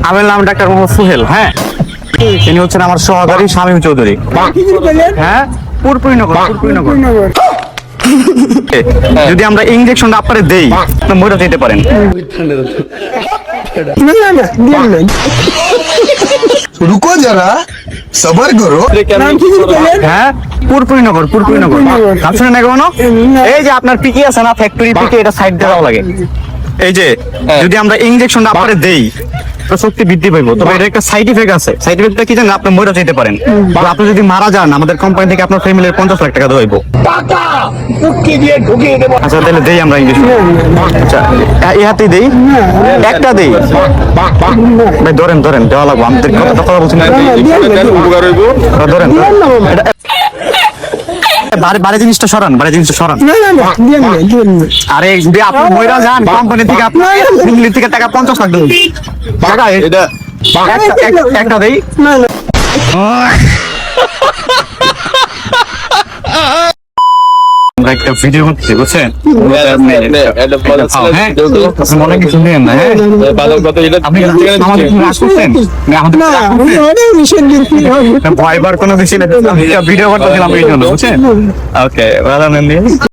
আমার নাম ডাক্তার মোহাম্মদ সোহেল। হ্যাঁ, তিনি হচ্ছেন আমার সহকারী শামীম চৌধুরী। হ্যাঁ, পুরপুরিনগর। যদি আমরা ইনজেকশনটা আপনারে দেই, আপনি মরে যেতে পারেন। रुको जरा सबर करो। হ্যাঁ, পুরপুরিনগর। নাম শুনে না কোনো? এই যে আপনার পিকে আছে না, ফ্যাক্টরি পিকে, এটা সাইড দেওয়া লাগে। এই যে যদি আমরা ইনজেকশনটা আপনারে দেই, তো শক্তি বৃদ্ধি পাইবো। তবে এটা একটা সাইড ইফেক্ট আছে। সাইড ইফেক্টটা কি জানেন? আপনি মরে যেতে পারেন। তো আপনি যদি মারা যান, আমাদের কোম্পানি থেকে আপনার ফ্যামিলির 50 লাখ টাকা দেওয়া হইবো। আচ্ছা, তাহলে দেই আমরা ইনজেকশন। আচ্ছা, এই হাতেই দেই, একটা দেই। ভাই ধরেন, দেওয়া লাগবো। আমাদের কথা বলছেন না, ধরেন। বাড়ি জিনিসটা সরান। আরে যদি আপনি মহিলা যান, কোম্পানি থেকে আপনার ফ্যামিলি থেকে টাকা 50 লাখ দেবো। টাকা এটা একটা দেই। আমরা একটা ভিডিও করতেছি, বুঝছেন? মনে কিছু নেন না। হ্যাঁ, আপনি আমাদের রাগ করছেন? ভয় বার কোনো বেশি না, ভিডিও করতেছিলাম এই জন্য, বুঝছেন? ওকে, ভালো নেন।